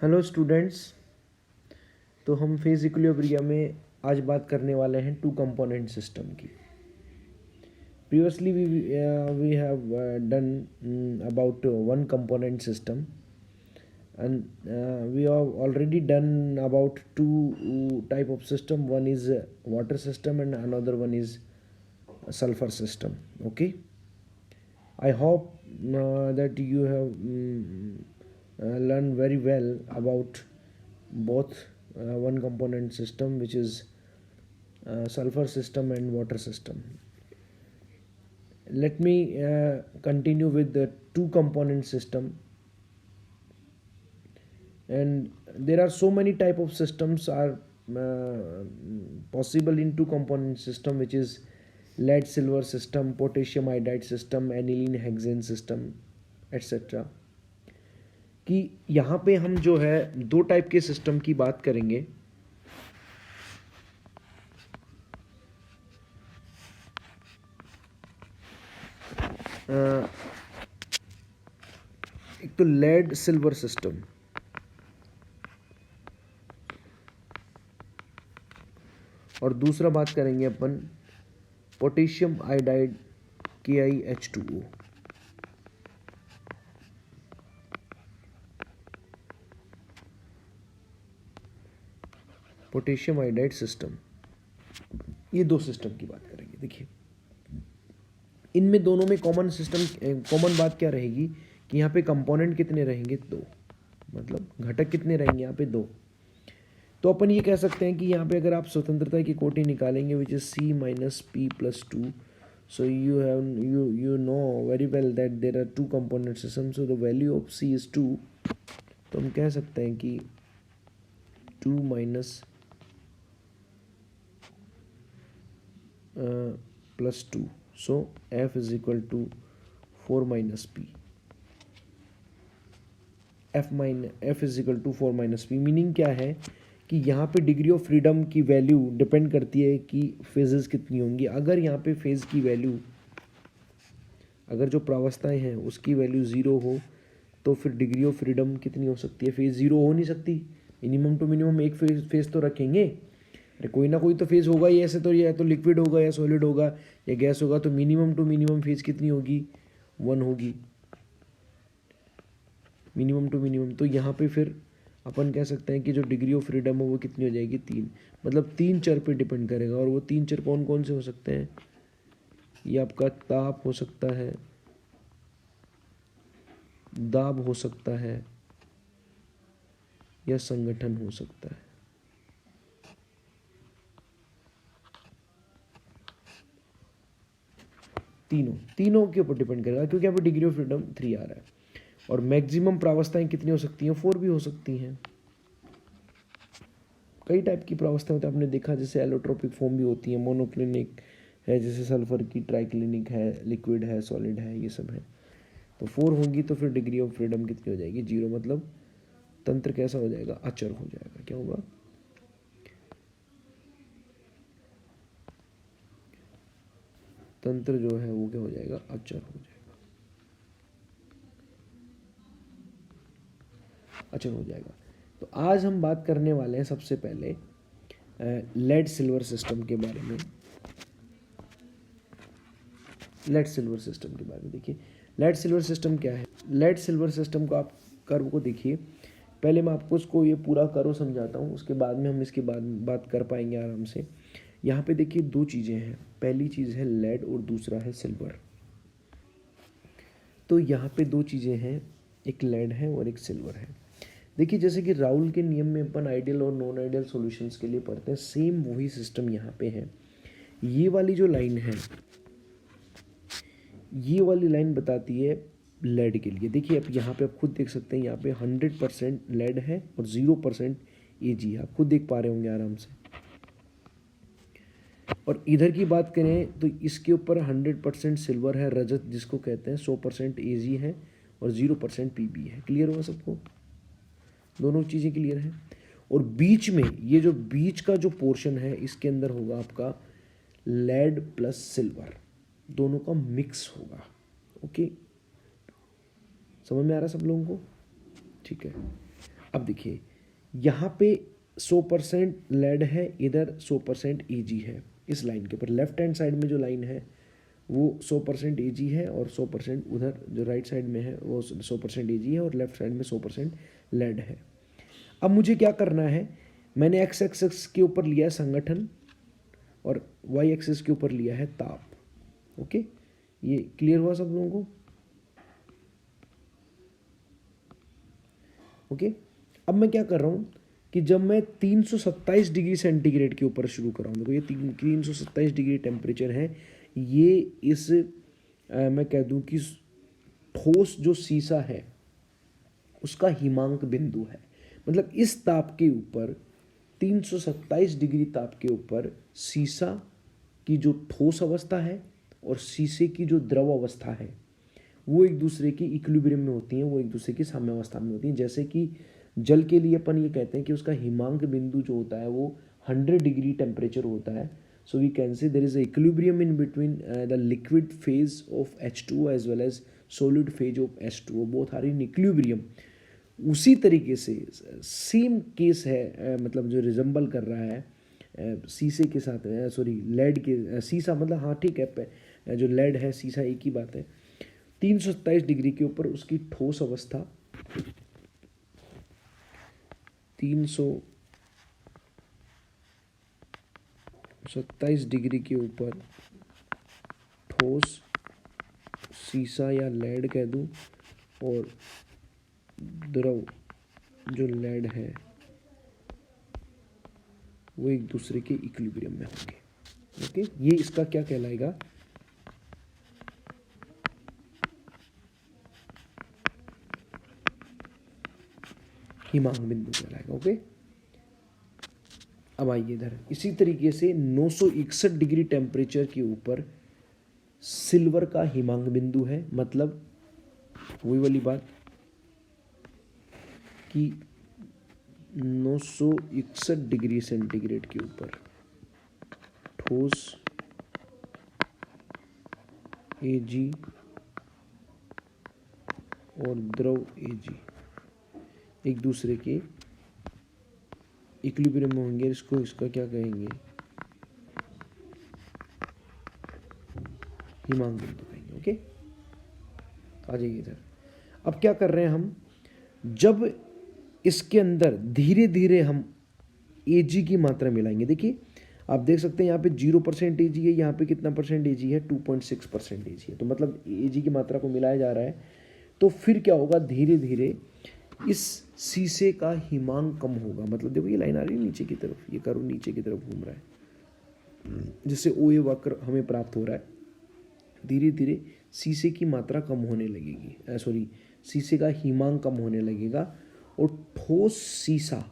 Hello students. तो हम phase equilibrium में आज बात करने वाले हैं टू कंपोनेंट सिस्टम की। Previously we have done about one component system and we have already done about two type of system. One is water system and another one is sulfur system. Okay, I hope that you have learned very well about both one component system, which is sulfur system and water system. Let me continue with the two component system. And there are so many type of systems are possible in two component system, which is lead silver system, potassium iodide system, aniline hexane system, etc. कि यहाँ पे हम जो है दो type के system की बात करेंगे। एक तो लेड सिल्वर सिस्टम और दूसरा बात करेंगे अपन potassium iodide KiH2O। Potassium iodide system, ये दो सिस्टम की बात करेंगे। देखिए इनमें दोनों में कॉमन बात क्या रहेगी कि यहाँ पे कंपोनेंट कितने रहेंगे, दो, मतलब घटक कितने रहेंगे यहाँ पे, दो। तो अपन ये कह सकते हैं कि यहाँ पे अगर आप स्वतंत्रता की कोटि निकालेंगे which is C minus P plus 2, so you know very well that there are two component systems, so the value of C is 2। तो हम कह सकते हैं कि 2 minus plus 2, so F is equal to 4 minus P। F is equal to 4 minus P meaning क्या है कि यहाँ पे डिग्री ऑफ फ्रीडम की वैल्यू डिपेंड करती है कि फेजेस कितनी होंगी। अगर यहाँ पे फेज की वैल्यू, अगर जो प्रावस्थाएं हैं उसकी वैल्यू 0 हो तो फिर डिग्री ऑफ फ्रीडम कितनी हो सकती है, फेज 0 हो नहीं सकती। मिनिमम टू मिनिमम एक फेज तो रखेंगे, अरे कोई ना कोई तो फेज होगा ही। ऐसे तो या तो लिक्विड होगा या सॉलिड होगा या गैस होगा, तो मिनिमम टू मिनिमम फेज कितनी होगी, 1 होगी, मिनिमम टू मिनिमम। तो यहाँ पे फिर अपन कह सकते हैं कि जो डिग्री ऑफ फ्रीडम है वो कितनी हो जाएगी, 3। मतलब 3 चर पे डिपेंड करेगा। और वो 3 चर कौन कौन से हो सकते हैं, ये आपका ताप हो सकता है, दाब हो सकता है, या संगठन हो सकता है। तीनों के ऊपर डिपेंड करेगा, क्योंकि यहाँ पे डिग्री ऑफ फ्रीडम 3 आ रहा है। और मैक्सिमम प्रावस्थाएं कितनी हो सकती हैं, 4 भी हो सकती हैं। कई टाइप की प्रावस्थाएं होती है, आपने देखा जैसे एलोट्रोपिक फॉर्म भी होती है, मोनोक्लिनिक है जैसे सल्फर की, ट्राइक्लिनिक है, लिक्विड है, सॉलिड है, ये सब है। तो 4 होंगी तो फिर डिग्री ऑफ फ्रीडम कितनी हो जाएगी, 0। मतलब तंत्र कैसा हो जाएगा, अचर हो जाएगा। क्या होगा, तंत्र जो है वो क्या हो जाएगा, अचर हो जाएगा, अचर हो जाएगा। तो आज हम बात करने वाले हैं सबसे पहले लेड सिल्वर सिस्टम के बारे में। लेड सिल्वर सिस्टम के बारे में देखिए, लेड सिल्वर सिस्टम क्या है। लेड सिल्वर सिस्टम को आप कर्व को देखिए। पहले मैं आपको उसको ये पूरा कर्व समझाता हूँ, उसके बाद में हम इसके बाद बात कर पाएंगे आराम से। यहाँ पे देखिए दो चीज़ें हैं, पहली चीज़ है लेड और दूसरा है सिल्वर। तो यहाँ पे दो चीज़ें हैं, एक लेड है और एक सिल्वर है। देखिए जैसे कि राउल के नियम में अपन आइडियल और नॉन आइडियल सॉल्यूशंस के लिए पढ़ते हैं, सेम वही सिस्टम यहाँ पे है। ये वाली जो लाइन है, ये वाली लाइन बताती है लेड के लिए। देखिए अब यहाँ पे आप खुद देख सकते हैं, यहाँ पे 100% लेड है और 0% Ag है, आप खुद देख पा रहे होंगे आराम से। और इधर की बात करें तो इसके ऊपर 100% सिल्वर है, रजत जिसको कहते हैं, 100% Ag है और 0% Pb है। क्लियर होगा सबको, दोनों चीज़ें क्लियर हैं। और बीच में ये जो बीच का जो पोर्शन है, इसके अंदर होगा आपका लेड प्लस सिल्वर, दोनों का मिक्स होगा। ओके, समझ में आ रहा है सब लोगों को, ठीक है। अब देखिए यहाँ पे 100% लेड है, इधर 100% एजी है। इस लाइन के ऊपर लेफ्ट हैंड साइड में जो लाइन है वो 100% एजी है, और 100% उधर जो राइट साइड में है वो 100% एजी है, और लेफ्ट साइड में 100% लेड है। अब मुझे क्या करना है, मैंने एक्स एक्सिस के ऊपर लिया है संगठन और वाई एक्सिस के ऊपर लिया है ताप। ओके, ये क्लियर हुआ सब लोगों को? ओके, अब मैं क्या कर रहा हूँ कि जब मैं 327 डिग्री सेंटीग्रेड के ऊपर शुरू कर रहा हूँ, देखो ये 327 डिग्री टेम्परेचर है, ये इस मैं कह दूँ कि ठोस जो सीसा है उसका हिमांक बिंदु है। मतलब इस ताप के ऊपर 327 डिग्री ताप के ऊपर सीसा की जो ठोस अवस्था है और शीशे की जो द्रव अवस्था है वो एक दूसरे की इक्विलिब्रियम में होती हैं, वो एक दूसरे की साम्य अवस्था में होती हैं। जैसे कि जल के लिए अपन ये कहते हैं कि उसका हिमांक बिंदु जो होता है वो 100 डिग्री टेम्परेचर होता है। So we can say there is a equilibrium in between the liquid phase of H2O as well as solid phase of H2O, both are in equilibrium. उसी तरीके से सेम केस है, मतलब जो रिजम्बल कर रहा है शीशे के साथ, सॉरी लेड के, शीशा मतलब हाँ ठीक है, जो लेड है शीशा एक ही बात है। 327 डिग्री के ऊपर उसकी ठोस अवस्था 327 डिग्री के ऊपर ठोस सीसा या लेड कह दूं, और द्रव जो लेड है वो एक दूसरे के इक्विलिब्रियम में होंगे। ओके, ये इसका क्या कहलाएगा, हिमांक बिंदु कहलाएगा। ओके, अब आइए इधर, इसी तरीके से 961 डिग्री टेम्परेचर के ऊपर सिल्वर का हिमांक बिंदु है। मतलब वही वाली बात कि 961 डिग्री सेंटीग्रेड के ऊपर ठोस एजी और द्रव एजी एक दूसरे के इक्विलिब्रियम में होंगे। इसको इसका क्या कहेंगे, हिमांक बिंदु कहेंगे। ओके, आ जाइए इधर। अब क्या कर रहे हैं हम, जब इसके अंदर धीरे धीरे हम एजी की मात्रा मिलाएंगे। देखिए आप देख सकते हैं यहाँ पे 0% एजी है, यहाँ पे कितना परसेंट एजी है, 2.6% एजी है। तो मतलब एजी की मात्रा को मिलाया जा रहा है। तो फिर क्या होगा, धीरे धीरे इस शीशे का हिमांक कम होगा। मतलब देखो ये लाइन आ रही है नीचे की तरफ, ये कर्व नीचे की तरफ घूम रहा है, जिससे OA वक्र हमें प्राप्त हो रहा है। धीरे धीरे शीशे की मात्रा कम होने लगेगी, सॉरी शीशे का हिमांक कम होने लगेगा और ठोस शीशा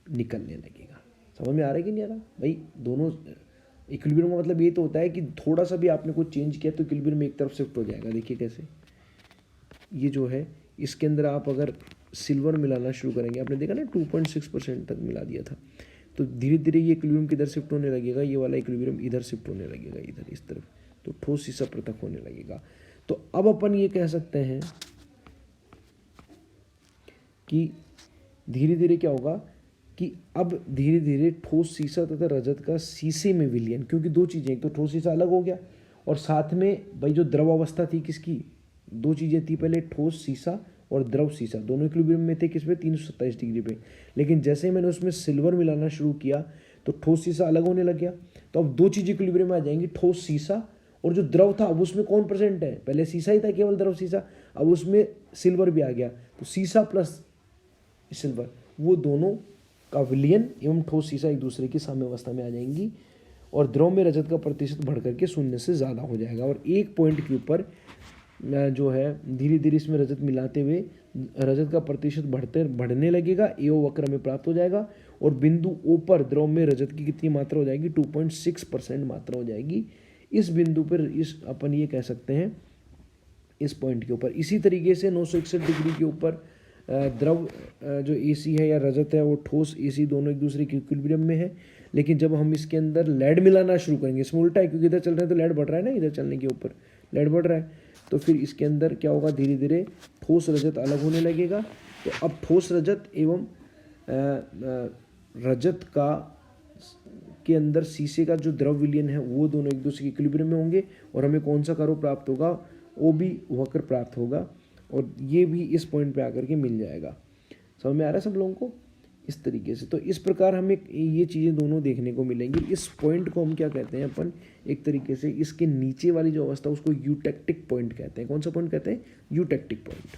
निकलने लगेगा। समझ में आ रहा है कि नहीं आ रहा भाई? दोनों इक्विलिब्रियम का मतलब ये तो होता है कि थोड़ा सा भी आपने कुछ चेंज किया तो इक्विलिब्रियम में एक तरफ शिफ्ट हो जाएगा। देखिए कैसे, ये जो है इसके अंदर आप अगर सिल्वर मिलाना शुरू करेंगे, आपने देखा ना 2.6% तक मिला दिया था, तो धीरे धीरे ये इक्विलिब्रियम किधर शिफ्ट होने लगेगा, ये वाला इक्विलिब्रियम इधर शिफ्ट होने लगेगा, इधर इस तरफ, तो ठोस शीशा पृथक होने लगेगा। तो अब अपन ये कह सकते हैं कि धीरे धीरे क्या होगा कि अब धीरे धीरे ठोस शीशा तथा रजत का शीशे में विलयन, क्योंकि दो चीज़ें, एक तो ठोस शीशा अलग हो गया और साथ में भाई जो द्रव अवस्था थी किसकी, दो चीज़ें थी पहले, ठोस शीशा और द्रव शीशा, दोनों इक्विलिब्रियम में थे किस पे, 327 डिग्री पे। लेकिन जैसे मैंने उसमें सिल्वर मिलाना शुरू किया तो ठोस शीशा अलग होने लग गया। तो अब दो चीज़ें इक्विलिब्रियम में आ जाएंगी, ठोस शीशा और जो द्रव था अब उसमें कौन प्रेजेंट है, पहले शीशा ही था केवल द्रव शीशा, अब उसमें सिल्वर भी आ गया। तो शीशा प्लस सिल्वर वो दोनों का विलयन एवं ठोस शीशा एक दूसरे की साम्य अवस्था में आ जाएंगी और द्रव में रजत का प्रतिशत बढ़ करके 0 से ज़्यादा हो जाएगा। और एक पॉइंट के ऊपर जो है धीरे धीरे इसमें रजत मिलाते हुए रजत का प्रतिशत बढ़ने लगेगा, एओ वक्र में प्राप्त हो जाएगा और बिंदु O पर द्रव में रजत की कितनी मात्रा हो जाएगी, 2.6% मात्रा हो जाएगी। इस बिंदु पर इस अपन ये कह सकते हैं इस पॉइंट के ऊपर। इसी तरीके से 961 डिग्री के ऊपर द्रव जो AC है या रजत है वो ठोस AC दोनों एक दूसरे के इक्विलिब्रियम में है। लेकिन जब हम इसके अंदर लेड मिलाना शुरू करेंगे, इसमें उल्टा है क्योंकि इधर चल रहे हैं तो लेड बढ़ रहा है ना, इधर चलने के ऊपर लेड बढ़ रहा है, तो फिर इसके अंदर क्या होगा, धीरे धीरे ठोस रजत अलग होने लगेगा तो अब ठोस रजत एवं रजत का के अंदर शीशे का जो द्रव विलयन है वो दोनों एक दूसरे के इक्विलिब्रियम में होंगे और हमें कौन सा कर्व प्राप्त होगा, ओ बी वक्र प्राप्त होगा और ये भी इस पॉइंट पे आकर के मिल जाएगा। समझ में आ रहा है सब लोगों को? इस तरीके से तो इस प्रकार हमें ये चीज़ें दोनों देखने को मिलेंगी। इस पॉइंट को हम क्या कहते हैं अपन, एक तरीके से इसके नीचे वाली जो अवस्था उसको यूटेक्टिक पॉइंट कहते हैं। कौन सा पॉइंट कहते हैं? Eutectic point.